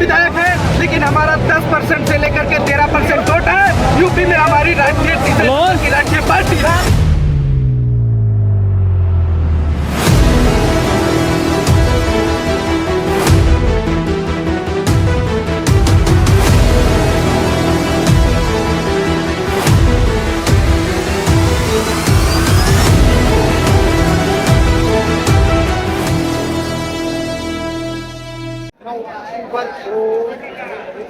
विधायक है, लेकिन हमारा 10% से लेकर के 13% वोट है। यूपी में हमारी राष्ट्रीय की राष्ट्रीय पार्टी है।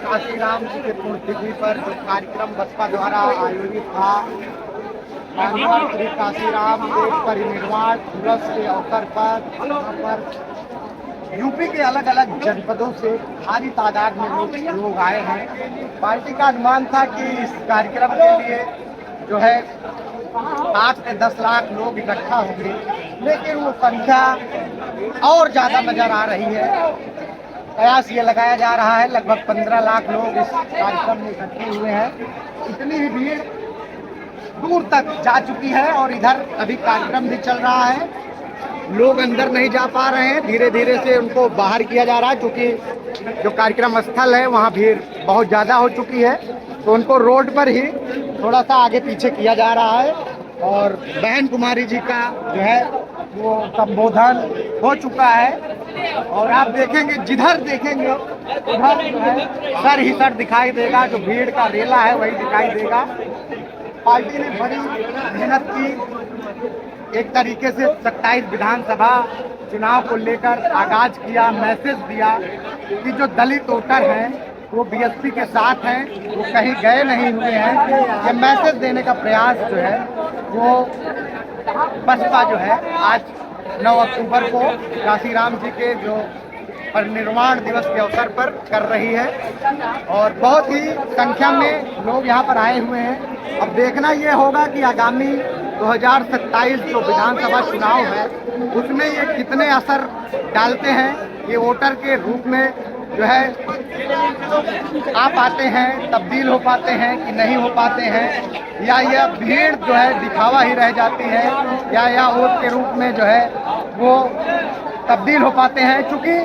काशीराम जी के पुण्यतिथि पर जो कार्यक्रम बसपा द्वारा आयोजित था, श्री काशीराम के परिनिर्वाण दिवस के अवसर पर यूपी के अलग अलग जनपदों से भारी तादाद में लोग आए हैं। पार्टी का अनुमान था कि इस कार्यक्रम के लिए जो है 8 से 10 लाख लोग इकट्ठा होंगे, लेकिन वो संख्या और ज़्यादा नजर आ रही है। कयास ये लगाया जा रहा है लगभग 15 लाख लोग इस कार्यक्रम में इकट्ठे हुए हैं। इतनी ही भीड़ दूर तक जा चुकी है और इधर अभी कार्यक्रम भी चल रहा है। लोग अंदर नहीं जा पा रहे हैं, धीरे धीरे से उनको बाहर किया जा रहा है, क्योंकि जो कार्यक्रम स्थल है वहाँ भीड़ बहुत ज़्यादा हो चुकी है, तो उनको रोड पर ही थोड़ा सा आगे पीछे किया जा रहा है। और बहन कुमारी जी का जो है वो संबोधन हो चुका है और आप देखेंगे, जिधर देखेंगे उधर जो है सर ही सर दिखाई देगा, जो भीड़ का रेला है वही दिखाई देगा। पार्टी ने बड़ी मेहनत की, एक तरीके से 27 विधानसभा चुनाव को लेकर आगाज किया, मैसेज दिया कि जो दलित वोटर हैं वो बीएसपी के साथ हैं, वो कहीं गए नहीं हुए हैं। ये मैसेज देने का प्रयास जो है वो बसपा जो है आज 9 अक्टूबर को काशीराम जी के जो परिनिर्वाण दिवस के अवसर पर कर रही है और बहुत ही संख्या में लोग यहाँ पर आए हुए हैं। अब देखना ये होगा कि आगामी 2027 जो विधानसभा चुनाव है उसमें ये कितने असर डालते हैं, ये वोटर के रूप में जो है आ पाते हैं, तब्दील हो पाते हैं कि नहीं हो पाते हैं, या यह भीड़ जो है दिखावा ही रह जाती है, या वोट के रूप में जो है वो तब्दील हो पाते हैं। क्योंकि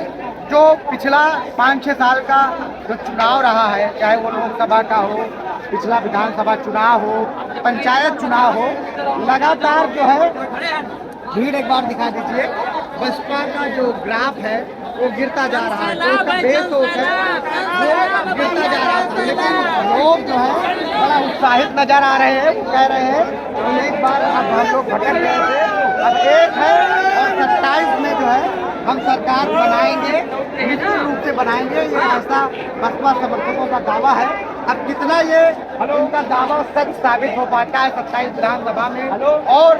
जो पिछला 5-6 साल का जो चुनाव रहा है, चाहे वो लोकसभा का हो, पिछला विधानसभा चुनाव हो, पंचायत चुनाव हो, लगातार जो है भीड़, एक बार दिखा दीजिए, बसपा का जो ग्राफ है वो गिरता जा रहा है, तो उसका बेस जो है वो गिरता जा रहा है। लेकिन लोग जो है बड़ा उत्साहित नजर आ रहे हैं, वो कह रहे हैं कि एक बार अब हम लोग भटक गए थे, अब एक है और 27 में जो है हम सरकार बनाएंगे, निश्चित रूप से बनाएंगे। ये ऐसा बसपा समर्थकों का दावा है। अब कितना ये उनका दावा सच साबित हो पाता है 27 विधानसभा में, और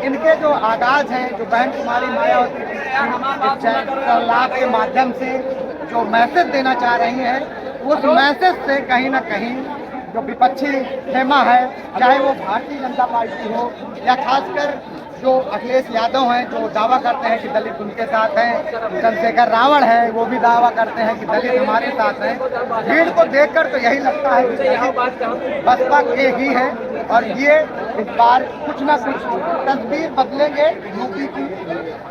इनके जो आगाज हैं, जो बहन कुमारी मायावती लाभ के माध्यम से जो मैसेज देना चाह रही हैं, उस मैसेज से कहीं ना कहीं जो विपक्षी खेमा है, चाहे वो भारतीय जनता पार्टी हो या खासकर जो अखिलेश यादव हैं, जो दावा करते हैं कि दलित उनके साथ हैं, चंद्रशेखर रावण है वो भी दावा करते हैं कि दलित हमारे साथ हैं। भीड़ को देखकर तो यही लगता है कि बसपा के ही है और ये इस बार कुछ ना कुछ तस्वीर बदलेंगे यूपी की।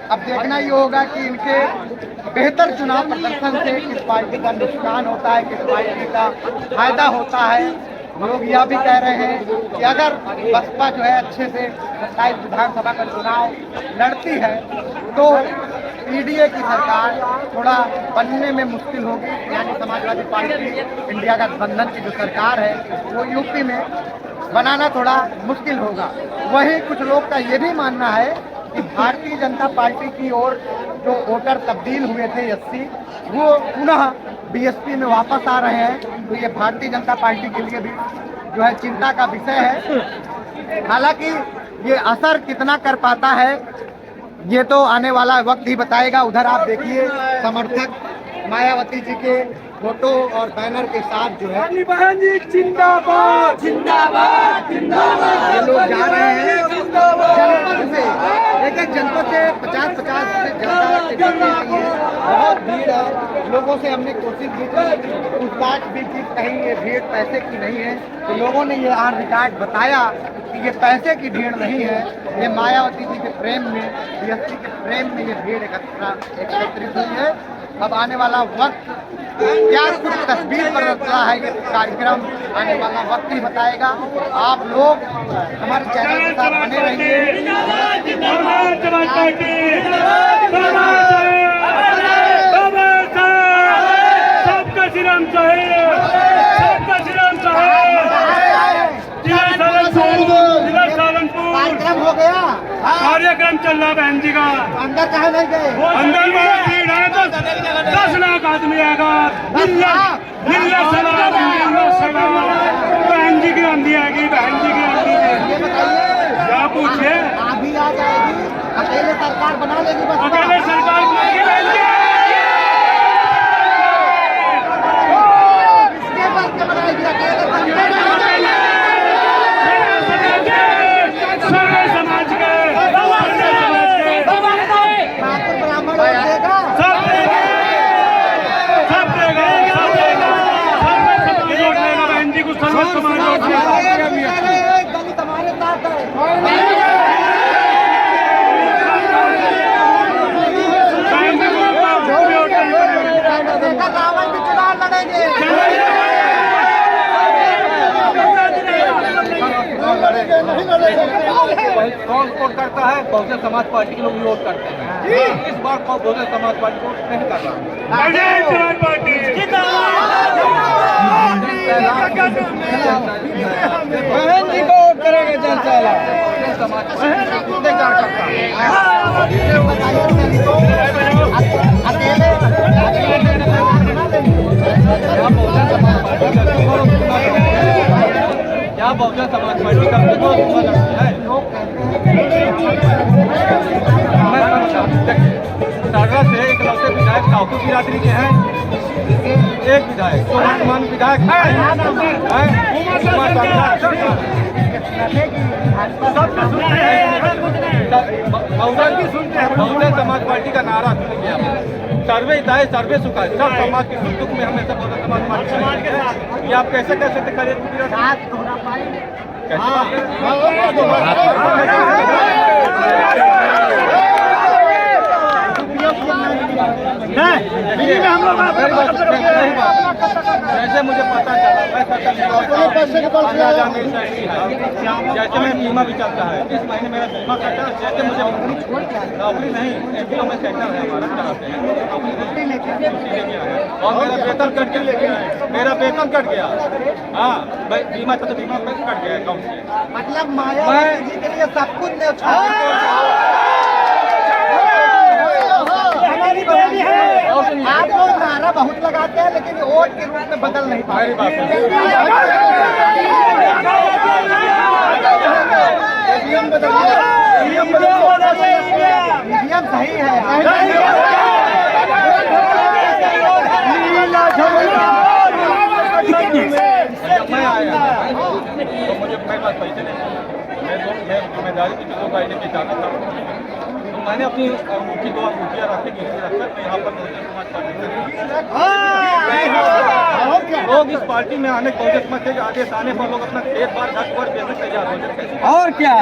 अब देखना ये होगा कि इनके बेहतर चुनाव प्रदर्शन से किस पार्टी का नुकसान होता है, किस पार्टी का फायदा होता है। लोग यह भी कह रहे हैं कि अगर बसपा जो है अच्छे से 27 विधानसभा का चुनाव लड़ती है तो पीडीए की सरकार थोड़ा बनने में मुश्किल होगी, यानी समाजवादी पार्टी इंडिया गठबंधन की जो सरकार है वो यूपी में बनाना थोड़ा मुश्किल होगा। वहीं कुछ लोग का ये भी मानना है कि भारतीय जनता पार्टी की ओर जो वोटर तब्दील हुए थे 80, वो पुनः बीएसपी में वापस आ रहे हैं, तो ये भारतीय जनता पार्टी के लिए भी जो है चिंता का विषय है। हालांकि ये असर कितना कर पाता है ये तो आने वाला वक्त ही बताएगा। उधर आप देखिए समर्थक मायावती जी के फोटो और बैनर के साथ जो है जिंदाबाद जिंदाबाद जिंदाबाद, ये लोग जा रहे हैं जनपद से, एक जनपद से 50-50 से ज़्यादा बहुत भीड़ है। लोगों से हमने कोशिश की, पूछताछ भी की, कहीं ये भीड़ पैसे की नहीं है, तो लोगों ने ये ऑन रिकॉर्ड बताया कि ये पैसे की भीड़ नहीं है, ये मायावती जी के प्रेम में, बीएसपी के प्रेम में ये भीड़ एकत्रित हुई है। अब आने वाला वक्त क्या कुछ तस्वीर पर रखा है ये कार्यक्रम, आने वाला वक्त ही बताएगा। आप लोग हमारे चैनल के साथ बने रहिए। सबका श्रीराम चाहिए, सबका श्रीराम चाहिए। कार्यक्रम हो गया, कार्यक्रम चल रहा बहन जी का। अंदर कहा नहीं गए? अंदर में भीड़ है तो 10 लाख आदमी आएगा। बहन जी की आंधी आएगी, बहन जी की आंधी ये बताइए, क्या पूछे? अभी आ जाएगी, अकेले सरकार बना लेगी बस? अकेले सरकार इसके बस के बनाएगी अकेले सरकार? सर्वे समाज के ठाकुर ब्राह्मण वोट देगा? सब देगा, सब देगा, सब देगा, सर्वे समाज वोट देगा। बहन जी को सर्वे समाज वोट देगा। दलित हमारे साथ है। रावण भी चुनाव लड़ेंगे। कौन वोट करता है? बहुजन समाज पार्टी के लोग भी वोट करते हैं। इस बार बहुजन समाज पार्टी को नहीं कर रहा। बहुजन समाज पार्टी बहन जी को वोट करेंगे जनता। बहुजन समाज पार्टी इंतजार करता है। अकेले क्या बहुजन समाज पार्टी का है? सागरा से एक लौटे विधायक ठाकुर बिरादरी के हैं, एक विधायक वर्तमान विधायक बहुजन समाज पार्टी का नारा सर्वे दाए सर्वे सुखा, सब समाज के सुख दुख में हमेशा बहुजन समाज पार्टी। ये आप कैसे कह सकते करिए? जैसे मुझे पता चला, जैसे मैं बीमा भी चलता है, इस महीने मेरा बीमा कटा, जैसे मुझे नौकरी नहीं, एमपीओ में सेंटर है हमारा, चलाते हैं और मेरा वेतन कट गया, मेरा वेतन कट गया। हाँ भाई, बीमा था तो बीमा कट गया अकाउंट से। मतलब माया जी के लिए सब कुछ आप लोग नारा बहुत लगाते हैं, लेकिन वोट के रूप में बदल नहीं पाए। ईवीएम सही है। मैं आया तो मुझे मेरे पास पैसे नहीं, मैं जिम्मेदारी की चीज़ों का लेके जाना था, तो मैंने अपनी अंगूठी 2 अंगूठियाँ रखकर मैं यहाँ पर बहुजन समाज पार्टी लोग इस पार्टी में आने बहुजन समाज के आदेश आने पर लोग अपना खेत बार घर पर बेचने तैयार हो जाते। और क्या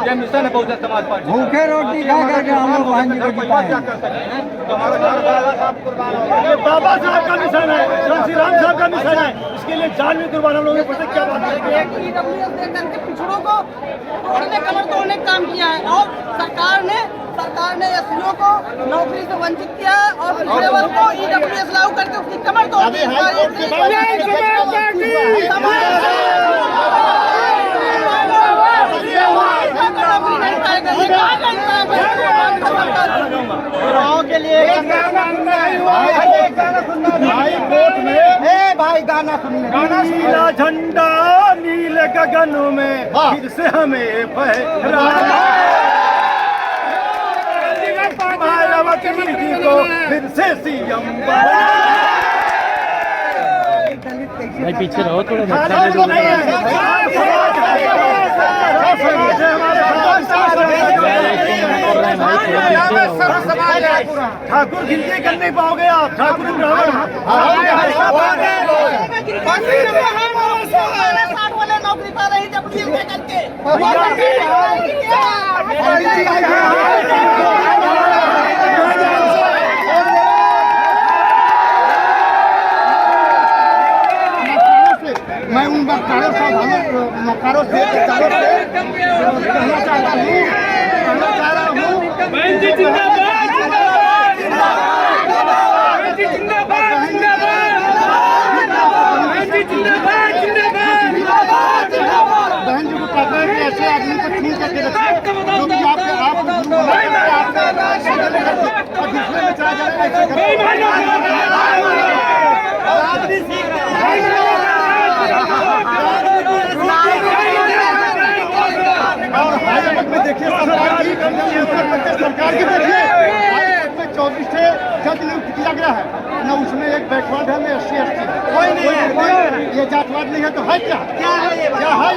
ये मिशन है बहुजन समाज पार्टी। भूखे रोटी खा करके हम लोग बहन जी को जिताए। क्या कर सकते हैं? तो हमारा घर बाबा साहब का मिशन है, श्री राम साहब का मिशन है, इसके लिए जान भी कुर्बान हम लोगों ने पता क्या बात है। ईडब्ल्यूएस दे करके पिछड़ों को तोड़ने, कमर तोड़ने का काम किया है और सरकार ने एससीओ को नौकरी से वंचित किया है और पिछड़े वर्ग को ईडब्ल्यूएस लागू करके उसकी कमर तोड़ दी। के लिए भाई गाना सुनने। नीला झंडा नीले गगन में फिर से हमें फहराना, मायावती जी को फिर से सीएम भाई पीछे रहो थोड़ा। ठाकुर गिनती कर नहीं पाओगे आप, ठाकुर नौकरी पा रही डब्ल्यूएस करके नौकरों से किसानों से कहना चाह रहा हूँ बहन जी जिंदाबाद जिंदाबाद बहन जी जिंदाबाद जिंदाबाद बहन जी जिंदाबाद जिंदाबाद बहन जी को कहते हैं कि ऐसे आदमी को चुन करके रखिए जो कि आपके आप और दूसरे में चला जाएगा ऐसे और हाईकोर्ट में देखिए सरकार की उत्तर प्रदेश सरकार की देखिए हाईकोर्ट में 24 से जज नियुक्त किया गया है न उसमें एक बैकवर्ड है न SC ST कोई नहीं है ये जातवाद नहीं है तो है क्या है क्या है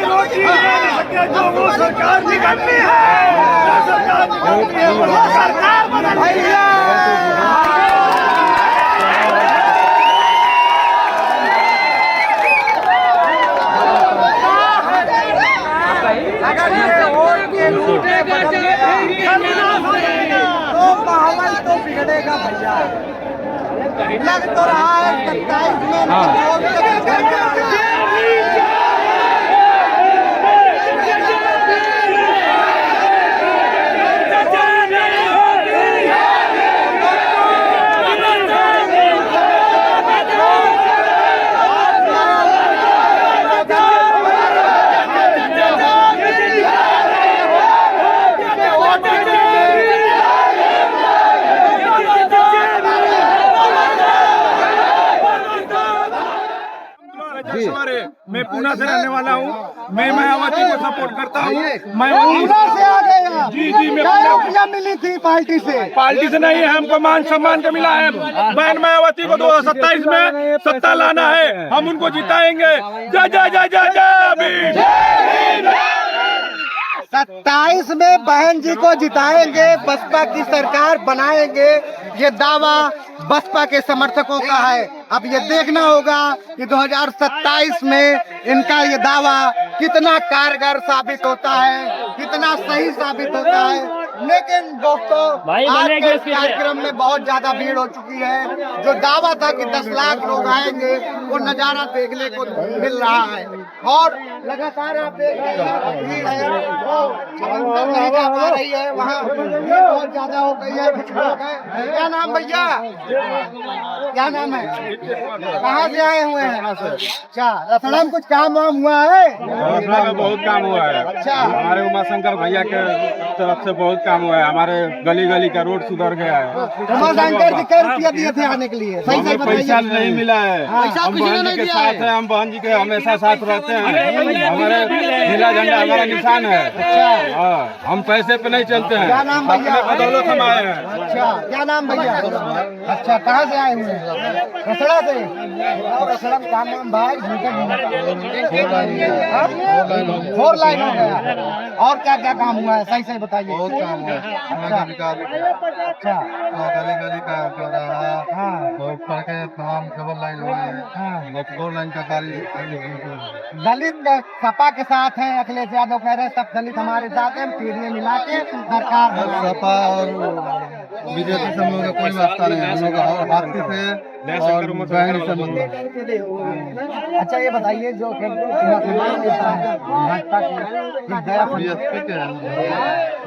रोटी जो वो सरकार निकलनी है सरकार निकलनी है वो सरकार बदलनी है अगर ये वोट के रूप में बदले तो माहौल तो बिगड़ेगा भैया लग तो रहा है 27 में मैं पूना से रहने वाला हूँ मैं मायावती को सपोर्ट करता हूँ पूना से आ गए आप जी मैं क्या रुपया मिली थी पार्टी से नहीं है हमको मान सम्मान का मिला है बहन मायावती को 2027 में सत्ता लाना है हम उनको जिताएंगे जय जय जय जय जय 27 में बहन जी को जिताएंगे बसपा की सरकार बनाएंगे ये दावा बसपा के समर्थकों का है अब ये देखना होगा कि 2027 में इनका ये दावा कितना कारगर साबित होता है कितना सही साबित होता है लेकिन दोस्तों आज के इस कार्यक्रम में बहुत ज्यादा भीड़ हो चुकी है जो दावा था कि 10 लाख लोग आएंगे वो नजारा देखने को मिल रहा है और लगातार आप देख रहे हैं भीड़ है अंदर नहीं जा पा रही है वहाँ बहुत ज्यादा हो गई है क्या नाम भैया क्या नाम है कहाँ से आए हुए हैं अच्छा रसड़ा में कुछ काम वाम हुआ है रसड़ा में बहुत काम हुआ है अच्छा हमारे उमाशंकर भैया के तरफ से बहुत काम हुआ है हमारे गली गली का रोड सुधर गया है उमाशंकर जी क्या रुपया दिए थे आने के लिए सही हमें पैसा नहीं मिला है हम बहन जी के साथ हैं हम बहन जी के हमेशा साथ रहते हैं हमारे नीला झंडा हमारा निशान है हम पैसे पे नहीं चलते हैं क्या नाम भैया बदौलत हम आए हैं अच्छा क्या नाम भैया अच्छा कहाँ से आए हुए हैं रसड़ा से और रसड़ा में काम वाम भाई फोर लाइन हो गया और क्या क्या काम हुआ है सही सही बताइए बहुत काम है अच्छा गली गली का हाँ और सड़कें तमाम डबल लाइन हो गई है हाँ 2 लाइन का गाड़ी दलित सपा के साथ हैं अखिलेश यादव कह रहे हैं सब दलित हमारे साथ हैं तीनों मिला के सरकार बनाएंगे। सपा और बीजेपी से हम लोग का कोई वास्ता नहीं है हम लोग का हाथी से और बहन से मतलब अच्छा ये बताइए जो भाजपा की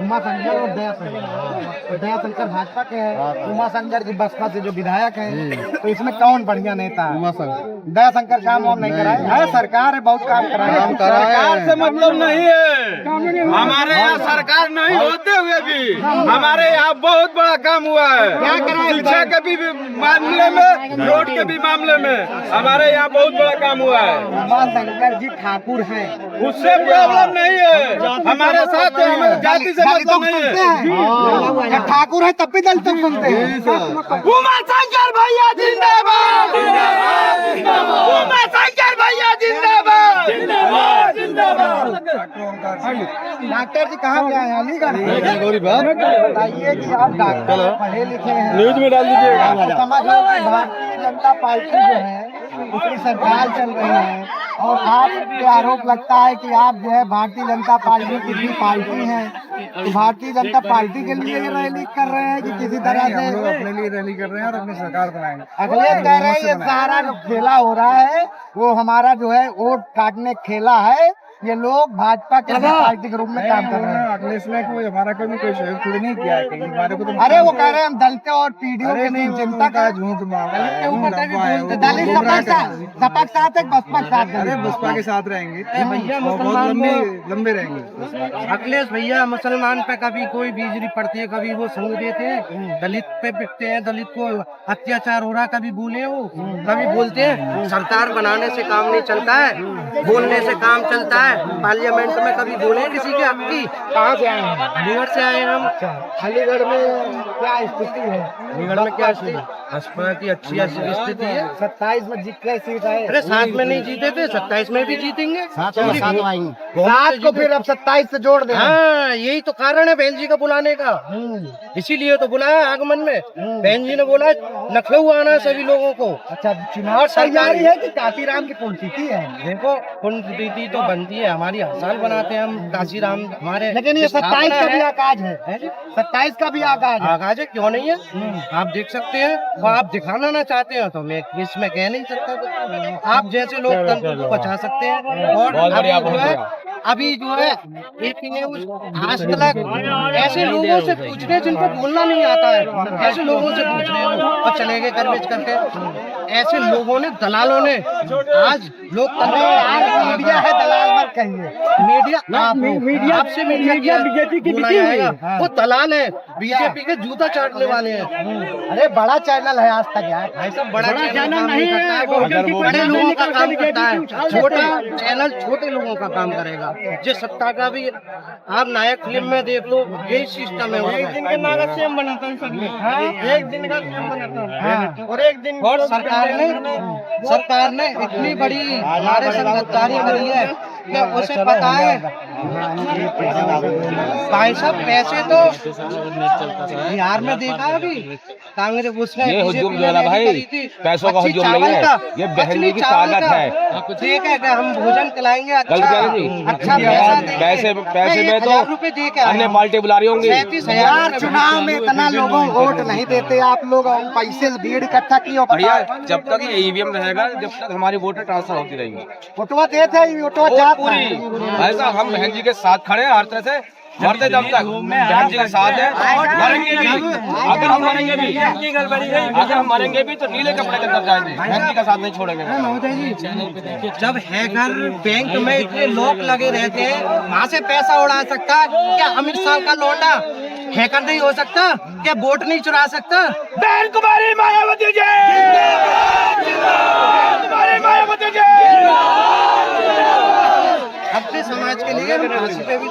उमा शंकर और दया शंकर दया शंकर भाजपा के हैं उमा शंकर जी बसपा से जो विधायक हैं तो इसमें कौन बढ़िया नेता है उमा शंकर दया शंकर काम वाम नहीं कराए है सरकार है बहुत काम कराए सरकार से मतलब नहीं है हमारे यहाँ सरकार नहीं होते हुए भी हमारे यहाँ बहुत बड़ा काम हुआ है क्या कराए शिक्षा के भी मामले में रोड के भी मामले में हमारे यहाँ बहुत बड़ा काम हुआ है उमा शंकर जी ठाकुर हैं उससे प्रॉब्लम नहीं है हमारे साथ है, हमें जाति से मतलब नहीं है है ठाकुर है तब भी दलित सुनते हैं उमा शंकर भैया जिंदाबाद उमा शंकर भैया जिंदाबाद डॉक्टर जी कहाँ गए हैं अलीगढ़ बताइए कि आप डॉक्टर पढ़े लिखे हैं न्यूज में डाल दीजिएगा समझ लो कि भारतीय जनता पार्टी जो है उसकी सरकार चल रही है और आप पे आरोप लगता है कि आप जो है भारतीय जनता पार्टी की भी पार्टी हैं, तो भारतीय जनता पार्टी के लिए ये रैली कर रहे हैं कि किसी तरह से? हम लोग अपने लिए रैली कर रहे हैं और अपनी सरकार बनाएंगे। अखिलेश कह रहे हैं ये सारा जो खेला हो रहा है वो हमारा जो है वोट काटने खेला है, ये लोग भाजपा के पार्टी के रूप में काम कर रहे हैं। अखिलेश ने कोई हमारा कभी कोई सहयोग थोड़ी नहीं किया है, कहीं हमारे को तो अरे वो कह रहे हैं हम दलितों और पीढ़ियों अरे के नहीं, बीच जनता का झूठ दलित सपा के साथ है, बसपा के साथ अरे है। बसपा के साथ रहेंगे, भैया बहुत लंबे रहेंगे। अखिलेश भैया मुसलमान पे कभी कोई बिजली पड़ती है, कभी वो संग देते हैं, दलित पे पिटते हैं, दलित को अत्याचार हो रहा, कभी बोले वो, कभी बोलते हैं। सरकार बनाने से काम नहीं चलता है, बोलने से काम चलता है। पार्लियामेंट में कभी बोले किसी के हक की? कहाँ से आए हैं? अलीगढ़ से आए हम। अलीगढ़ में क्या स्थिति है? अलीगढ़ में क्या स्थिति? भाजपा की अच्छी स्थिति है। 27 में जीत के सीट है। अरे 7 में नहीं जीते थे, 27 में भी जीतेंगे। 7 को फिर अब 27 से जोड़ दे। हाँ, यही तो कारण है बहन जी का बुलाने का, इसीलिए तो बुलाया आगमन में। बहन जी ने बोला लखनऊ आना सभी लोगों को। अच्छा, चुनाव तैयारी है कि काशीराम की पुण्यतिथि है? देखो पुण्यतिथि तो बनती है हमारी, हर साल बनाते हैं हम काशीराम हमारे। लेकिन ये 27 का भी आगाज है, 27 का भी आगाज है। आगाज है, क्यों नहीं है? आप देख सकते हैं, और आप दिखाना ना चाहते हो तो मैं इसमें कह नहीं सकता। आप जैसे लोकतंत्र को बचा सकते हैं। और अभी जो है एक न्यूज आज तक ऐसे लोगों से पूछ रहे जिनको बोलना नहीं आता है, ऐसे लोगों से पूछ रहे हैं और चले गए कर बेच करके। ऐसे लोगों ने, दलालों ने आज लोकतंत्र, मीडिया है दलाल मत कहिए। मीडिया आपसे मीडिया बीजेपी की जाएगा, वो दलाल है, बीजेपी के जूता चाटने वाले हैं। अरे बड़ा चैनल है आज तक यार, भाई साहब बड़ा चैनल नहीं करता है, वो बड़े लोगों का काम करता है। छोटा चैनल छोटे लोगों का काम करेगा। जो सत्ता का भी आप नायक फिल्म में देख लो, यही सिस्टम है। एक दिन के नायक सीएम बनाता है सब, एक दिन का सीएम बनाता है और एक दिन। और सरकार ने इतनी बड़ी हमारे संग गद्दारी करी है कि उसे पता है भाई साहब पैसे तो बिहार में देखा अभी कांग्रेस उसने ये हुजूम जो है ना भाई, पैसों का हुजूम नहीं है, ये बहनी की ताकत है। ठीक है कि हम भोजन खिलाएंगे, अच्छा पैसे में तो अन्य पार्टी बुला रही होंगी। यार चुनाव में इतना लोगों वोट नहीं देते आप लोग, पैसे से भीड़ इकट्ठा की हो। भैया जब तक ये ईवीएम रहेगा, जब तक हमारी वोटर ट्रांसफर होती रहेंगी। फोटो देते हैं, फोटो पूरी भाई साहब हम बहन जी के साथ खड़े हैं, हर तरह से मरते दम तक बहन जी के साथ है, मरेंगे भी। अगर हम मरेंगे भी, अगर हम मरेंगे भी तो नीले कपड़े के अंदर जाएंगे, बहन जी का साथ नहीं छोड़ेंगे। जब हैकर बैंक में इतने लोग लगे रहते हैं, वहाँ से पैसा उड़ा सकता है क्या अमित शाह का लौंडा? हैकर नहीं हो सकता क्या? वोट नहीं चुरा सकता? बहन कुमारी मायावती जी, कुमारी मायावती जी। अपने समाज के लिए हम फांसी पे भी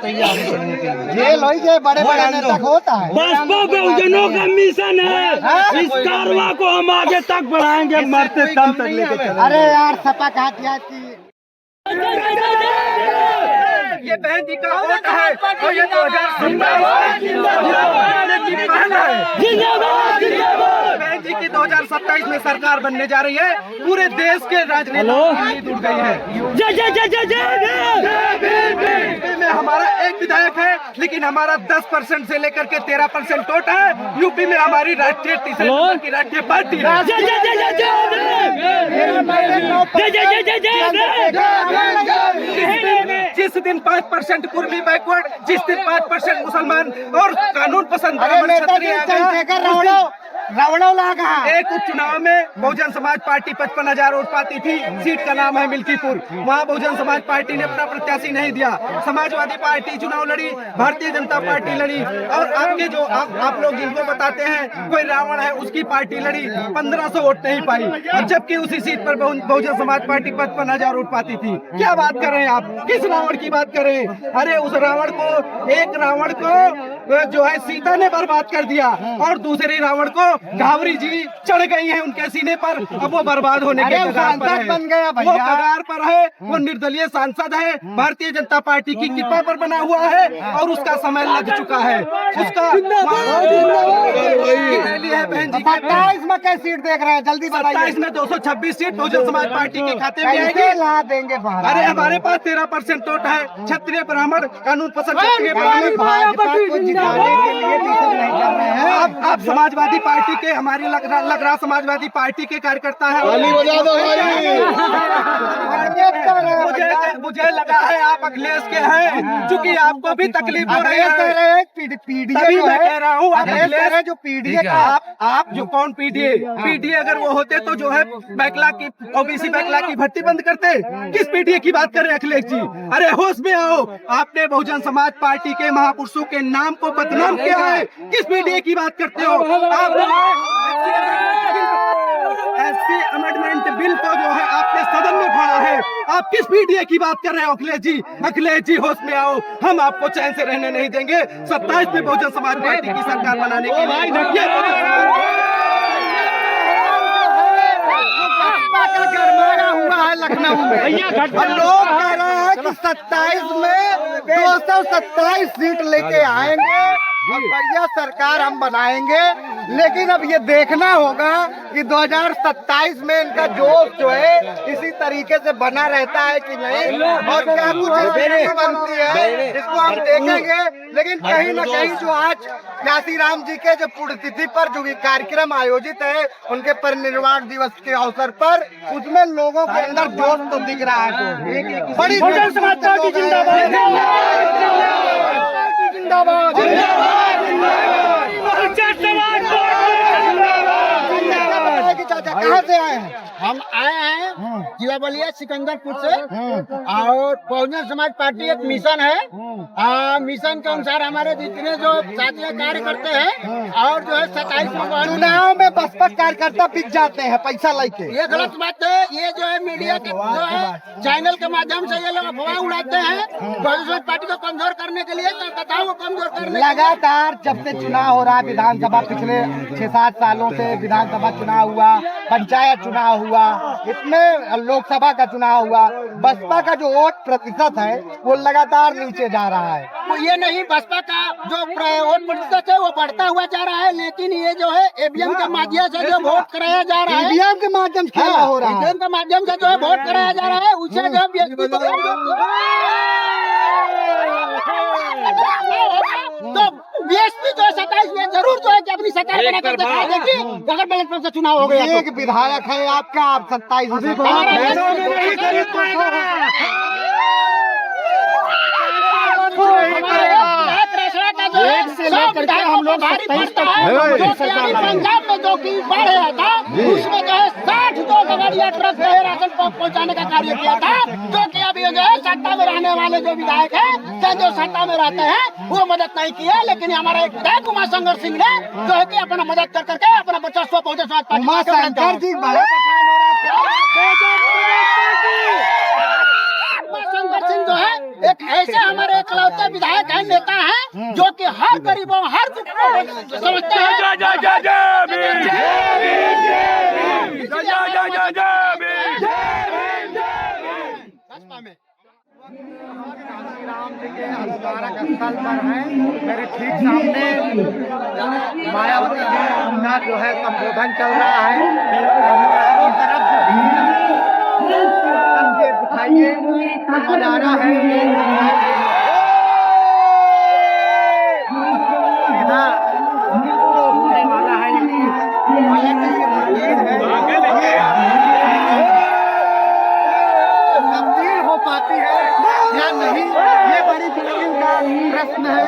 तैयार हैं चढ़ने के लिए। जेल हो जाए, बड़े बड़े नेता होता है। बसपा बहुजनों का मिशन है, इस कारवां को हम आगे तक बढ़ाएंगे, मरते दम तक लेके चलेंगे। अरे यार सपा कहा क्या की ये बहन जी का वोट है और ये 2027 बहन जी की 2027 में सरकार बनने जा रही है। पूरे देश के राजनेताओं की नींद उड़ गई है। यूपी में हमारा एक विधायक है, लेकिन हमारा 10% से लेकर के 13% वोट है। यूपी में हमारी राष्ट्रीय तीसरे नंबर की राष्ट्रीय पार्टी है। जिस दिन 5% कुर्मी बैकवर्ड, जिस दिन 5% मुसलमान और कानून पसंद रावणों लगा। एक उपचुनाव में बहुजन समाज पार्टी 55,000 वोट पाती थी, सीट का नाम है मिल्कीपुर। वहाँ बहुजन समाज पार्टी ने अपना प्रत्याशी नहीं दिया, समाजवादी पार्टी चुनाव लड़ी, भारतीय जनता पार्टी लड़ी, और आपके जो आप लोग जिनको बताते हैं कोई रावण है उसकी पार्टी लड़ी, 1500 वोट नहीं पाई, और जबकि उसी सीट पर बहुजन समाज पार्टी 55,000 वोट पाती थी। क्या बात कर रहे हैं आप? किस रावण की बात कर रहे हैं? अरे उस रावण को, एक रावण को जो है सीता ने बर्बाद कर दिया, और दूसरे रावण को घावरी जी चढ़ गई है उनके सीने पर। अब वो बर्बाद होने के कगार पर है, बन गया वो कगार पर है, वो निर्दलीय सांसद है, भारतीय जनता पार्टी की कृपा पर बना हुआ है, और उसका समय लग चुका है। उसका रैली है बहन जी। 27 में क्या सीट देख रहे हैं, जल्दी बताइए। 27 में 226 सीट बहुजन समाज पार्टी के खाते में आएगी। कैसे ला देंगे बाहर? अरे हमारे पास 13% वोट है। क्षत्रिय ब्राह्मण कानून पसंद क्षत्रिय ब्राह्मण भाजपा को जिताने के लिए तो सब नहीं कर रहे हैं। आप समाजवादी पार्टी के, हमारी लग रहा समाजवादी पार्टी के कार्यकर्ता है। मुझे लगा है आप अखिलेश के हैं, चूंकि आपको भी तकलीफ हो रही है। पीडीए मैं कह रहा हूँ जो पीडीए का आप जो कौन पीडीए अगर वो होते तो जो है बैकलॉग की, ओबीसी बैकलॉग की भर्ती बंद करते। किस पीडीए की बात कर रहे हैं अखिलेश जी? अरे होश में आओ। आपने बहुजन समाज पार्टी के महापुरुषों के नाम को बदनाम किया है। किस पीडीए की बात करते हो आप? एसपी अमेंडमेंट बिल को जो है आपने सदन में फाड़ा है। आप किस पीडीए की बात कर रहे हो अखिलेश जी? अखिलेश जी होश में आओ, हम आपको चैन से रहने नहीं देंगे। 27 में बहुजन समाज पार्टी की सरकार बनाने के लिए गरमाया हुआ है लखनऊ में, और लोग कह रहे हैं कि 27 में 227 सीट लेके आएंगे और बढ़िया सरकार हम बनाएंगे। लेकिन अब ये देखना होगा कि 2027 में इनका जोश जो है इसी तरीके से बना रहता है कि नहीं, और क्या कुछ स्थिति बनती है इसको हम देखेंगे। लेकिन कहीं न कहीं जो आज काशीराम जी के जो पुण्यतिथि पर जो भी कार्यक्रम आयोजित है उनके परिनिर्वाण दिवस के अवसर पर, उसमें लोगों के अंदर जोश तो दिख रहा है। बड़ी बहुजन समाज पार्टी जिंदाबाद, चाचा कहाँ से आए हैं? हम आए हैं जिला बलिया सिकंदरपुर से, और बहुजन समाज पार्टी एक मिशन है। मिशन के अनुसार हमारे जितने जो साथी कार्य करते हैं, और जो है 27 चुनाव में बसपा कार्यकर्ता बिक जाते हैं पैसा लेके। ये गलत बात है। ये जो है मीडिया के जो है चैनल के माध्यम से ये लोग अफवाह उड़ाते हैं बहुजन समाज पार्टी को कमजोर करने के लिए, कलकत्ताओं को कमजोर करने। लगातार जब से चुनाव हो रहा है, विधानसभा पिछले 6-7 सालों से विधानसभा चुनाव हुआ, पंचायत चुनाव हुआ, इसमें लोकसभा का चुनाव हुआ, बसपा का जो वोट प्रतिशत है वो लगातार नीचे जा रहा है। तो ये नहीं, बसपा का जो वोट प्रतिशत है वो बढ़ता हुआ जा रहा है, लेकिन ये जो है ईवीएम के माध्यम से जो वोट कराया जा रहा है, ईवीएम के माध्यम से खेला हो रहा है, ईवीएम के माध्यम से जो है वोट कराया जा रहा है, उसे जो व्यक्ति तो बीएसपी जो है 27 में जरूर जो है कि अपनी सरकार बनाकर दिखा देगी अगर बैलेट से चुनाव हो गया। एक विधायक है आपका, आप 27 हम लोग पंजाब में जो की बाढ़ आया था उसमें जो है 62 गाड़ियां ट्रक जो है राशन पहुंचाने का कार्य किया था, जो कि अभी जो है सत्ता में रहने वाले जो विधायक है जो सत्ता में रहते हैं वो मदद नहीं किया। लेकिन हमारा एक विधायक उमा शंकर सिंह ने जो है कि अपना मदद कर करके अपना बच्चा स्व बहुजन समाज पार्टी शंकर सिंह जो है एक ऐसे हमारे इकलौते विधायक है, नेता है, जो कि हर गरीबों हर समझते हैं। राम जी के स्मारक स्थल पर है, मेरे ठीक सामने मायावती जी का जो है संबोधन चल रहा है। चारों तरफ जो दिखाइए नजारा है तब्दील हो पाती है या नहीं, ये बड़ी मुश्किल का प्रश्न है।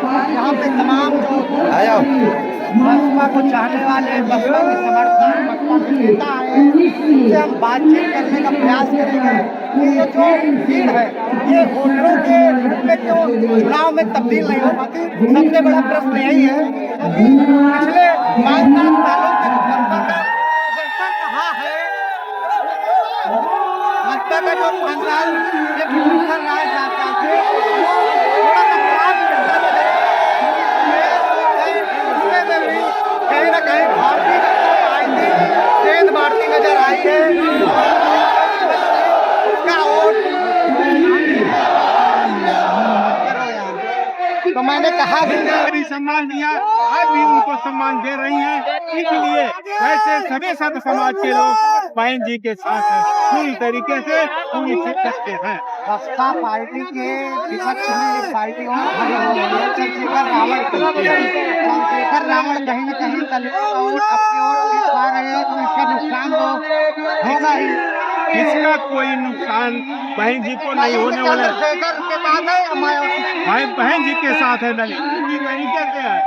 और यहाँ पे तमाम जो बसपा को चाहने वाले, बसपा के समर्थक, बसपा के नेता आए हैं, उनसे हम बातचीत करने का प्रयास करेंगे कि ये जो भीड़ है ये वोटरों के रूप में क्यों चुनाव में तब्दील नहीं हो पाती। सबसे बड़ा प्रश्न यही है कि पिछले 5-7 सालों से बसपा कहाँ है, बसपा का जो 5 साल ये कर रहा है 7 साल से, थोड़ा सा खराब चलता है। कहीं ना कहीं भारतीय सेंध भारती नजर आई है। उसका वोट तो मैंने कहा कि समाज दिया, आज भी उनको सम्मान दे रही हैं, इसलिए वैसे सभी संत समाज के लोग बहन जी के साथ हैं, पूरी तरीके से पूरी शिद्दत से हैं। बसपा पार्टी के विपक्ष में एक पार्टी और खड़ी हो गई है, चंद्रशेखर रावण। चंद्रशेखर रावण कहीं न कहीं दलितों को अपनी ओर खिंचवा रहे हैं, तो इसका नुकसान तो होगा ही। इसका कोई नुकसान बहन जी को नहीं होने वाला है। चंद्रशेखर के साथ है भाई बहन जी के साथ है, नहीं पूरी तरीके से है।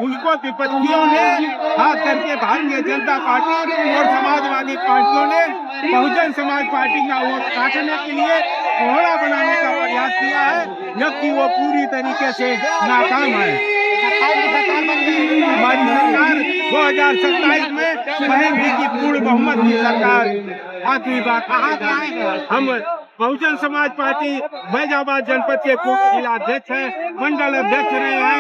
उनको विपक्षियों ने हाथ करके भारतीय जनता पार्टी और समाजवादी पार्टियों ने बहुजन समाज पार्टी का वोट काटने के लिए कोहरा बनाने का प्रयास किया है, जबकि वो पूरी तरीके से नाकाम है। हमारी सरकार 2027 में बहन जी की पूर्ण बहुमत की सरकार आखिरी बात हम बहुजन समाज पार्टी फैजाबाद जनपद के पूर्व जिला अध्यक्ष है, मंडल अध्यक्ष रहे हैं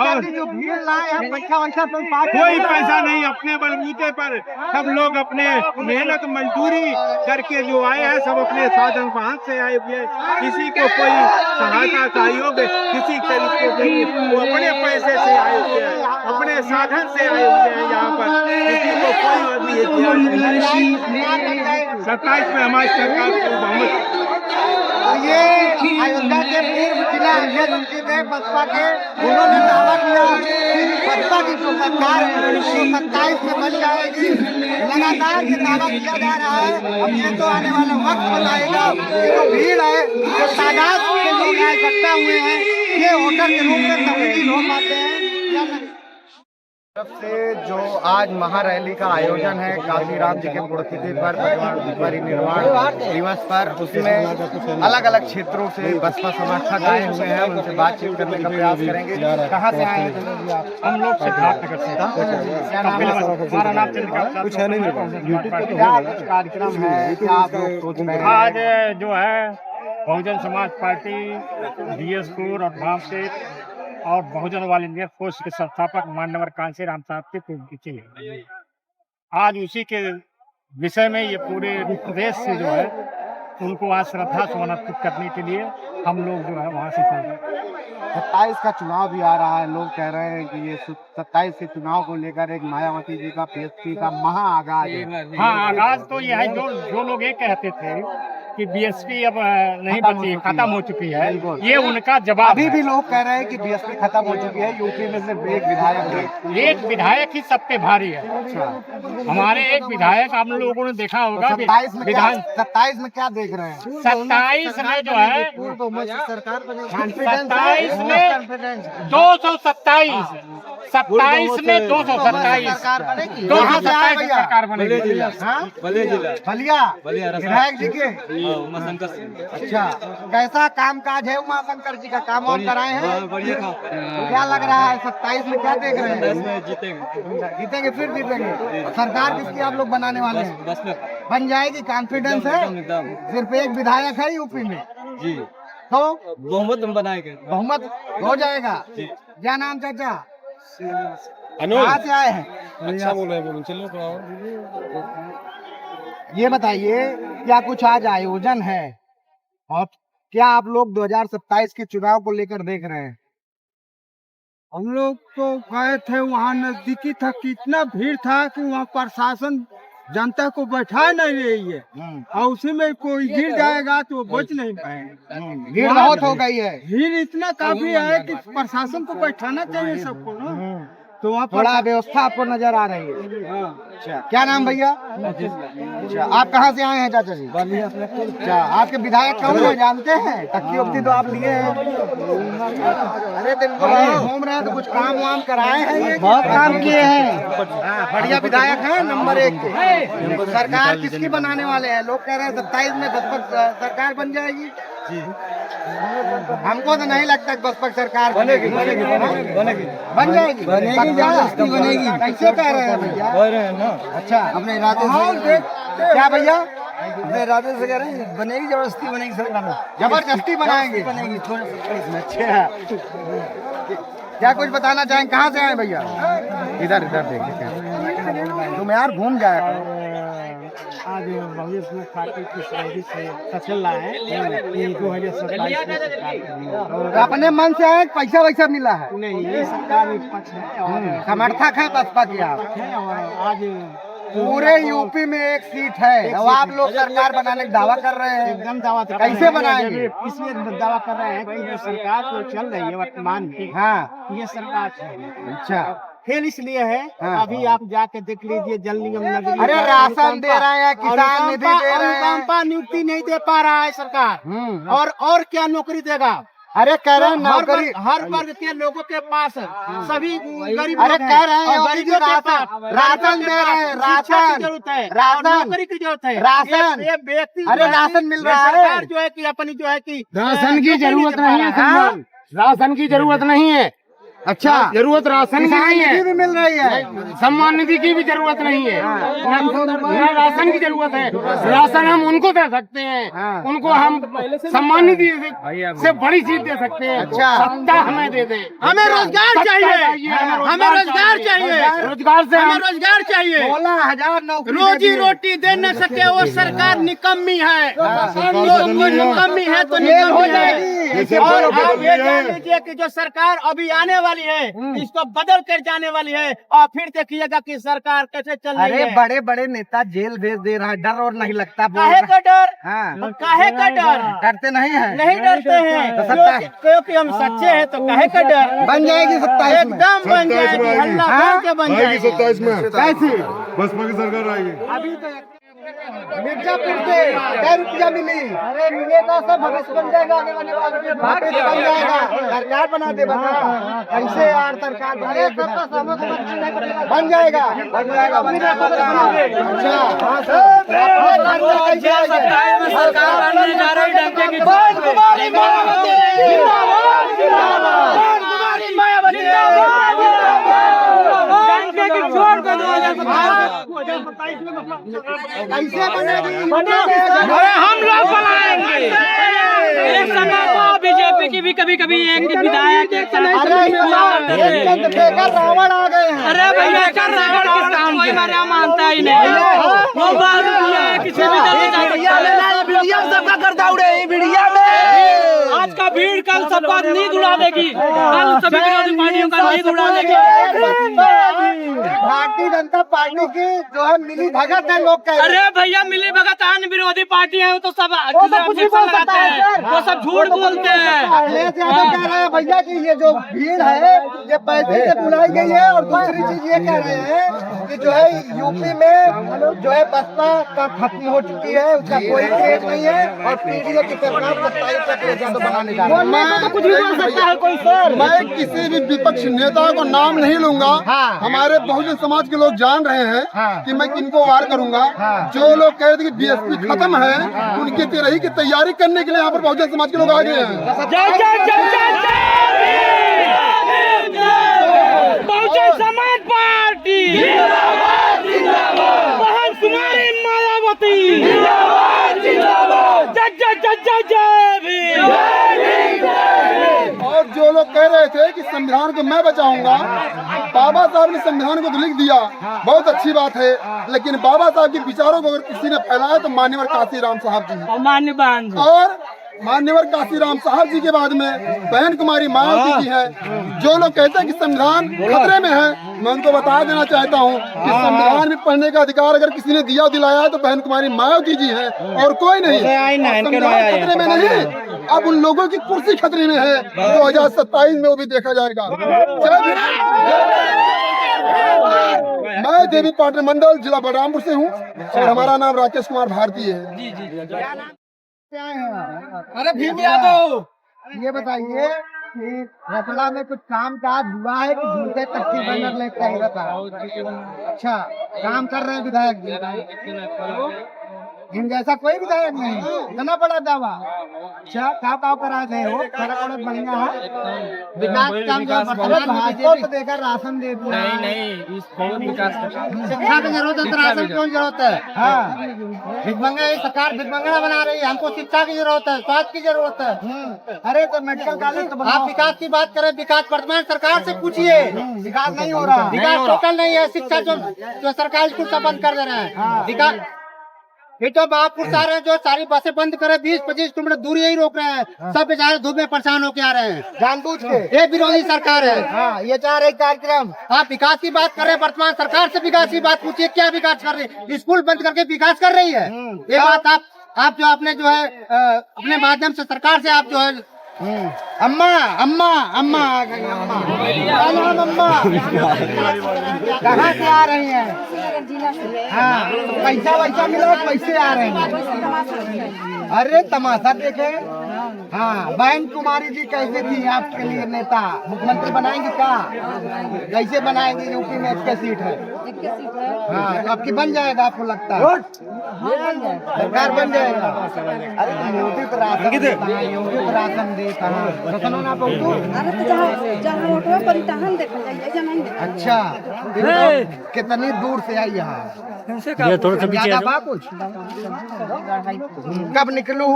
और जो भीड़ लाए हैं पैसा कोई पैसा नहीं, अपने बलबूते पर सब लोग अपने मेहनत मजदूरी करके जो आए हैं, सब अपने साधन वाहन से आए हुए, किसी को कोई सहायता सहयोग किसी तरीके से वो अपने पैसे से आए हुए हैं, अपने साधन से आए हुए हैं। यहाँ पर किसी को कोई 27 में हमारी सरकार को बहुमत। ये अयोध्या के पूर्व जिला अध्यक्ष रंजीत है बसपा के, उन्होंने दावा किया कि बसपा की जो सरकार है 27 में बन जाएगी। लगातार ये दावा किया जा रहा है। अब ये तो आने वाला वक्त बताएगा कि जो भीड़ है, जो तादाद के लोग इकट्ठा हुए हैं, ये वोटर के रूप में तब्दील हो पाते हैं या नहीं। तरफ से जो आज महारैली का आयोजन है काशीराम जी के पुण्यतिथि पर परिनिर्वाण दिवस पर, उसमें अलग अलग क्षेत्रों से बसपा समर्थक आए हुए हैं, उनसे बातचीत करने का प्रयास करेंगे। कहाँ से आए हैं हम लोग सिद्धार्थनगर से। हमारा नाम कुछ है नहीं, क्या कुछ कार्यक्रम है, क्या आप लोग सोच रहे हैं? आज जो है बहुजन समाज पार्टी डीएस-4 और भामसेठ और बहुजन वाल इंडिया फोर्स के संस्थापक मान्यवर कांसी राम साहब के पुण्यतिथि है। आज उसी के विषय में ये पूरे प्रदेश से जो है उनको आज श्रद्धा समर्पित करने के लिए हम लोग जो है वहाँ से चल रहे हैं। 27 का चुनाव भी आ रहा है, लोग कह रहे हैं कि ये 27 के चुनाव को लेकर एक मायावती जी का पीएसपी का महा आगाज है। हाँ, आगाज तो ये है, जो लोग ये कहते थे कि बीएसपी अब नहीं बची, खत्म हो चुकी है, ये उनका जवाब। अभी भी लोग कह रहे हैं कि बीएसपी खत्म हो चुकी है, यूपी में सिर्फ एक विधायक है। एक विधायक ही सब पे भारी है। हमारे एक विधायक आप लोगों ने देखा होगा। 27 में क्या देख रहे हैं? 27 में जो है सरकार 27 में 227, 27 में 227 सरकार बनेगी। बलिया विधायक जी के। अच्छा, कैसा काम काज है उमाशंकर जी का? काम और कराए हैं? तो क्या लग रहा है 27 में क्या देख रहे हैं? जीतेंगे फिर जीतेंगे। सरकार किसकी आप लोग बनाने वाले हैं? बन जाएगी, कॉन्फिडेंस है? सिर्फ एक विधायक है यूपी में जी, तो बहुमत हम बनाएंगे, बहुमत हो जाएगा। क्या नाम चाचा? कहाँ से आए हैं? अच्छा बोल रहे हैं, चलो। ये बताइए, क्या कुछ आज आयोजन है और क्या आप लोग 2027 के चुनाव को लेकर देख रहे हैं? हम लोग तो गए थे, वहाँ नजदीकी था, कितना भीड़ था कि वहाँ प्रशासन जनता को बैठा नहीं रही है, और उसी में कोई गिर जाएगा तो बच नहीं पाएंगे। भीड़ बहुत हो गई है। भीड़ इतना काफी है कि प्रशासन को बैठाना चाहिए सबको ना, तो वहाँ थोड़ा व्यवस्था आपको नजर आ रही है। अच्छा, क्या नाम भैया? अच्छा, आप कहाँ से आए हैं चाचा जी? अच्छा, आपके विधायक कौन है जानते हैं? तख्ती उक्ति तो आप लिए हैं। अरे दिन भर घूम रहे हैं, तो कुछ काम वाम कराए हैं? ये बहुत काम किए हैं, बढ़िया विधायक है, नंबर 1 के। सरकार किसकी बनाने वाले हैं? लोग कह रहे हैं 27 में बसपा सरकार बन जाएगी। हमको तो नहीं लगता बसपा सरकार बनेगी। बन जाएगी, बनेगी। कैसे कह रहे हैं भैया? अच्छा, अपने इरादे से क्या भैया? अपने इरादे से कह रहे हैं बनेगी, जबरदस्ती बनेगी सरकार। जबरदस्ती बनाएंगे, बनेगी थोड़ा सा। अच्छा, क्या कुछ बताना चाहें? कहाँ से आए भैया? इधर देखिए तुम यार घूम जाए। आज बहुजन समाज पार्टी की सहयोगी से चल रहा है ये 2027 तो अपने मन से है, पैसा वैसा मिला है? नहीं, ये सरकार पक्ष है और समर्थक है बसपा की आप? है और आज पूरे यूपी में एक सीट है और आप लोग सरकार बनाने का दावा कर रहे हैं। एकदम दावा तो कैसे बनाएंगे? इसलिए दावा कर रहे हैं कि जो सरकार जो चल रही है वर्तमान में, हाँ, ये सरकार है। अच्छा। खेल इसलिए है, हाँ। अभी आप जाके देख लीजिए जल निगम नगरी अरे राशन दे रहे हैं, किसान निधि दे रहे हैं। अनुकंपा नियुक्ति नहीं दे पा रहा है सरकार, और क्या नौकरी देगा? अरे कह रहे हैं नौकरी, हर वर्ग के लोगों के पास सभी गरीब अरे लोग कह हैं, रहे हैं और योगी जी गरीबों के पास राशन दे रहे हैं, शिक्षा राशन, की जरूरत है, राशन, और नौकरी की जरूरत है, राशन। ये व्यक्ति अरे राशन मिल रहा है। सरकार जो है कि अपनी जो है कि राशन की जरूरत नहीं है, हाँ? राशन की जरूरत नहीं है। अच्छा, जरूरत राशन की किसान नहीं निधि है, भी मिल रही है। सम्मान निधि की भी जरूरत नहीं है, न राशन की जरूरत है। राशन हम उनको दे सकते हैं, उनको हम सम्मान निधि से बड़ी चीज दे सकते हैं। अच्छा। सत्ता हमें दे दे, हमें रोजगार चाहिए, हमें रोजगार चाहिए, रोजगार से हमें हम रोजगार चाहिए। 16,000 नौकरी दे रोजी दिए। रोटी दे न सके वो सरकार निकम्मी है, तो निकम्मी है तो फेल हो निकम्मी जाएगी। है। और आप ये जान लीजिए कि जो सरकार अभी आने वाली है इसको बदल कर जाने वाली है, और फिर देखिएगा कि सरकार कैसे चल रही अरे है। बड़े बड़े नेता जेल भेज दे रहा है, डर और नहीं लगता? बोल काहे रहा- का डर? हाँ, काहे का डर? डरते नहीं है? नहीं डरते हैं, तो सत्ता है। क्योंकि हम सच्चे हैं, तो काहे का डर? बन जाएगी 27 में। एकदम बन जाएगी, हल्ला हाँ? बोल के बन जाएगी। 27 में कैसी? बसपा की सरकार आएगी। अभी तो मिर्जापुर से क्या रुपया मिली? अरे मिलेगा, सब भविष्य बन जाएगा, आने वाले वाले बन जाएगा, सरकार बना दे। बना कैसे यार सरकार बन जाएगा, बन जाएगा, बन जाएगा। अच्छा, हाँ सर, सरकार बनने जा रही है, डंके की चोर को 2027 कैसे बनेगी? अरे हम लोग बनाएंगे। एक समय तो बीजेपी की भी कभी कभी एक विधायक एक रावण आ गए हैं। अरे भैया कर रावण किस काम कोई हमारा मानता ही नहीं। वो बात है किसी भी सबका कर दाउड़े मीडिया में। आज का भीड़ कल सबका नींद उड़ा देगी, कल सभी विरोधी पार्टियों का नींद उड़ा देगी। भारतीय जनता पार्टी की जो है मिली भगत है, लोग कह रहे हैं। अरे भैया मिली भगत आन विरोधी पार्टी है, वो तो सब कुछ भी बोल सकता है सर। वो सब झूठ बोलते हैं। अखिलेश यादव कह रहे हैं भैया कि ये जो भीड़ है ये पैसे से बुलाई गई है, और दूसरी चीज ये कह रहे हैं कि जो है यूपी में जो है बसपा का खत्म हो चुकी है, उसका कोई खेत नहीं है, और पीडीए की सरकार 27 तक ले जाकर बनाने जा रही है। तो कुछ भी बोल सकता है कोई सर। मैं किसी भी विपक्ष नेता को नाम नहीं लूंगा। हाँ। हमारे बहुजन समाज के लोग जान रहे हैं हाँ। कि मैं किनको वार करूंगा। हाँ। जो लोग कह रहे थे कि बीएसपी खत्म है, उनकी तिरही की तैयारी करने के लिए यहाँ पर बहुजन समाज के लोग आ गए हैं। बहुजन समाज पार्टी बहन कुमारी मायावती जय भीम। और जो लोग कह रहे थे कि संविधान को मैं बचाऊंगा, बाबा साहब ने संविधान को तो लिख दिया, बहुत अच्छी बात है, लेकिन बाबा साहब के विचारों को अगर किसी ने फैलाया तो मान्यवर काशीराम साहब जी हैं। मान्यवान और मान्यवर काशीराम साहब जी के बाद में बहन कुमारी मायावती जी है। जो लोग कहते हैं कि संविधान खतरे में है, मैं उनको बता देना चाहता हूँ कि संविधान में पढ़ने का अधिकार अगर किसी ने दिया दिलाया है तो बहन कुमारी मायावती जी है, और कोई नहीं। संविधान खतरे में नहीं, अब उन लोगों की कुर्सी खतरे में है। 2027 में वो भी देखा जाएगा। मैं देवी पाटन मंडल जिला बलरामपुर से हूँ, और हमारा नाम राकेश कुमार भारती है। अरे भीम यादव, ये बताइए कि रतला में कुछ काम काज हुआ है कि झूठे तख्ती बनर ले कह रहा था? अच्छा, काम कर रहे हैं विधायक जी, इन जैसा कोई विधायक नहीं, इतना बड़ा दावा। अच्छा, क्या करा रहे हो? सड़क वड़क बढ़िया है, विकास काम जो भाजपा को देकर राशन दे दिया। नहीं बहुत विकास शिक्षा की जरूरत है तो राशन क्यों जरूरत है? हाँ, भिखमंगा सरकार भिखमंगा बना रही है, हमको शिक्षा की जरूरत है, स्वास्थ्य की जरूरत है। अरे तो मेडिकल कॉलेज तो आप विकास की बात करें, विकास वर्तमान सरकार से पूछिए, विकास नहीं हो रहा, विकास टोटल नहीं है। शिक्षा जो सरकारी स्कूल सब बंद कर दे रहे हैं, विकास ये तो बापुर सारे जो सारी बसें बंद करे 20-25 किलोमीटर दूरी यही रोक रहे हैं। सब बेचारे धूप में परेशान होके आ रहे हैं जानबूझ के। ये विरोधी सरकार है। हाँ, ये चाह रही कार्यक्रम। आप विकास की बात कर रहे हैं, वर्तमान सरकार से विकास की बात पूछिए, क्या विकास कर रही है? स्कूल बंद करके विकास कर रही है। ये बात आप जो आपने जो है अपने माध्यम से सरकार से आप जो है अम्मा अम्मा अम्मा आ गई अम्मा। क्या नाम अम्मा? कहाँ से आ रही हैं? हाँ, पैसा वैसा मिला, पैसे आ रहे हैं। अरे तमाशा देखे। हाँ, बहन कुमारी जी कैसे थी आपके लिए नेता? मुख्यमंत्री बनाएंगे क्या? कैसे बनाएंगे? यूपी में 1 सीट है। हाँ, तो आपकी बन जाएगा, आपको लगता है? सरकार बन जाएगा। अरे योगी तो राशन देता है, योगी तो राशन देता है। राशन होना पड़ू। अच्छा, कितनी दूर से आई यहाँ? थोड़ा सा ज्यादा बा कुछ? कब निकलू?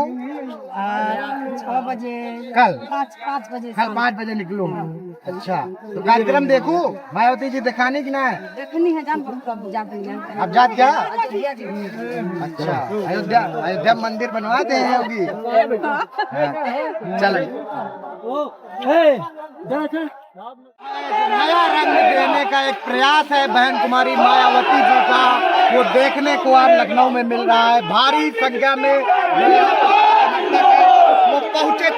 6 बजे। कल 5 बजे। कल 5 बजे निकलू। अच्छा, तो कार्यक्रम देखू मायावती जी दिखाने की ना? देखनी है, जान कब जाते हैं। अब जात क्या? अच्छा, अयोध्या मंदिर बनवा दे होगी। चलो, नया रंग देने का एक प्रयास है बहन कुमारी मायावती जी का, वो देखने को आज लखनऊ में मिल रहा है। भारी संख्या में वो पहुंचे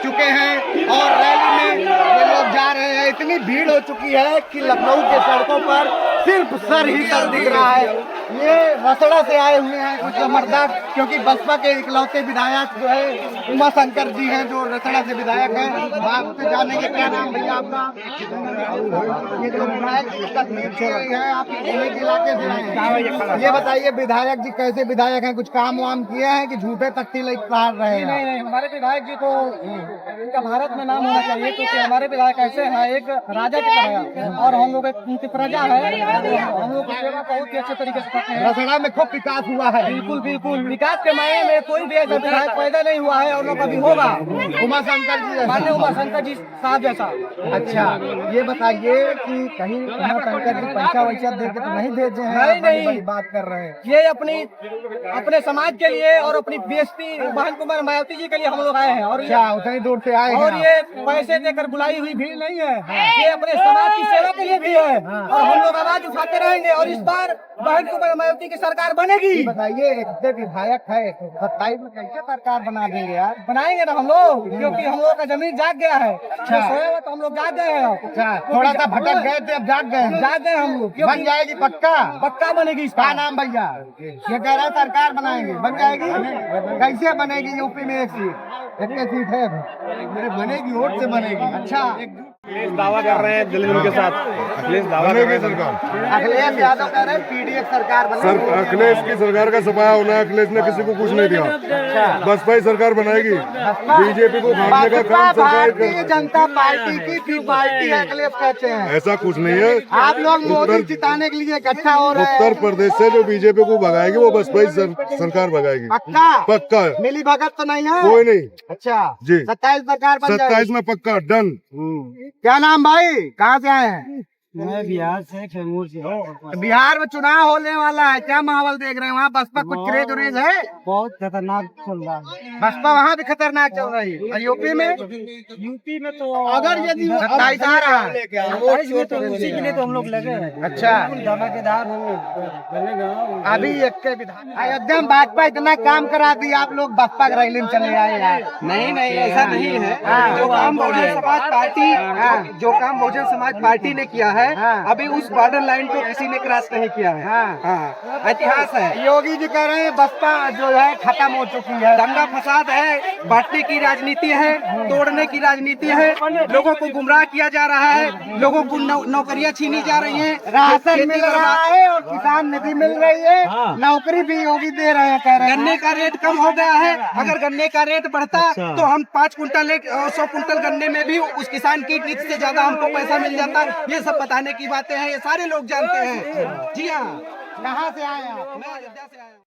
चुके हैं और रैली में ये लोग जा रहे हैं। इतनी भीड़ हो चुकी है कि लखनऊ के सड़कों पर सिर्फ सर ही सर दिख रहा है। ये रसड़ा से आए हुए हैं कुछ मर्दा, क्योंकि बसपा के इकलौते विधायक जो है उमा शंकर जी हैं, जो रसड़ा से विधायक हैं। आपसे जानेंगे क्या नाम भैया आपका? ये जो विधायक है आप एक इलाके से हैं, ये बताइए विधायक जी कैसे विधायक हैं? कुछ काम वाम किए हैं कि झूठे तख्ती लगा रहे हैं? नहीं, हमारे विधायक जी को इनका भारत में नाम होना चाहिए, क्योंकि हमारे विधायक ऐसे हैं, एक राजा की तरह, और हम लोग एक प्रजा है। हम लोग की सेवा बहुत ही अच्छे तरीके से करते हैं। रसड़ा में खूब विकास हुआ है। बिल्कुल बिल्कुल, विकास के मायने में कोई भी ऐसा विधायक पैदा नहीं हुआ है और न कभी होगा। उमा शंकर जी, माननीय उमा शंकर जी साहब जैसा। अच्छा, ये बताइए कि कहीं उमा शंकर जी पैसा वैसा दे के तो नहीं भेजे हैं? नहीं, बात कर रहे हैं। ये अपने समाज के लिए और अपनी बेइज्जती बहन कुमारी मायावती जी के लिए हम लोग आए हैं। और क्या उतनी दूर से आए और हैं? ये पैसे देकर बुलाई हुई भीड़ नहीं है, ये अपने समाज की सेवा के लिए भी है। और हम लोग आवाज उठाते रहेंगे और इस बार बहन कुमारी मायावती की सरकार बनेगी। बताइए, एक विधायक है 27 में कैसे सरकार बना देंगे यार? बनाएंगे ना हम लोग, क्योंकि हम लोग का जमीन जाग गया है। अच्छा, सोया हुआ तो हम लोग जाग गए हैं। अच्छा, थोड़ा सा भटक गए थे, अब जाग गए हैं। जाग गए हम लोग, बन जाएगी पक्का? पक्का बनेगी। क्या नाम भैया? ये कह रहे हैं सरकार बनाएंगे, बन जाएगी? कैसे बनेगी? यूपी में 1 सीट है, बनेगी, वोट से बनेगी। अच्छा, दावा कर रहे हैं दिल्ली के साथ, अखिलेश दावा कर रहे हैं सरकार। अखिलेश यादव कह रहे हैं पीडीएफ सरकार बनेगी। अखिलेश की सरकार का सफाया होना है। अखिलेश ने किसी को कुछ नहीं दिया। बसपा ही सरकार बनाएगी। बीजेपी को भागने का काम सरकार भारतीय जनता पार्टी की थी पार्टी अखिलेश कहते हैं। ऐसा कुछ नहीं है। आप लोग मोदी जिताने के लिए इकट्ठा हो रहे हैं। उत्तर प्रदेश से जो बीजेपी को भगाएगी वो बसपा ही सरकार भगाएगी। पक्का? पक्का। मिली भगत तो नहीं है? कोई नहीं। अच्छा जी, 27 सरकार बन जाएगी। 27 में पक्का डन। क्या नाम भाई? कहाँ से आए हैं? मैं बिहार से, कैमूर से। बिहार में चुनाव होने वाला है, क्या माहौल देख रहे हैं वहाँ? बसपा कुछ क्रेज उरेज है? बहुत खतरनाक चल रहा है। बसपा वहाँ भी खतरनाक चल रही है। यूपी में? यूपी में तो अगर यदि 27 आ रहा है तो उसी के लिए तो हम लोग लगे हैं। अच्छा, धमाकेदार अभी एक के विधान अयोध्या में भाजपा इतना काम करा दी, आप लोग बसपा की रैली में चले आए यार। नहीं, ऐसा नहीं है। हाँ, जो काम बहुजन समाज पार्टी, जो काम बहुजन समाज पार्टी ने किया है, अभी उस बॉर्डर लाइन को किसी ने क्रॉस नहीं किया है। हाँ, इतिहास है। योगी जी कह रहे हैं बसपा जो है खत्म हो चुकी है। दंगा फसाद है, बांटने की राजनीति है, तोड़ने की राजनीति है, लोगों को गुमराह किया जा रहा है, लोगों को नौकरियां छीनी जा रही हैं, राशन मिल रहा है और किसान निधि मिल रही है, नौकरी भी योगी दे रहे हैं, कह रहे हैं। गन्ने का रेट कम हो गया है। अगर गन्ने का रेट बढ़ता तो हम 5 कुंटल 100 कुंटल गन्ने में भी उस किसान की नीति से ज्यादा हमको पैसा मिल जाता। ये सब बताने की बातें हैं, ये सारे लोग जानते हैं। जी हाँ। कहाँ से आए आप? मैं अयोध्या से आया हूँ।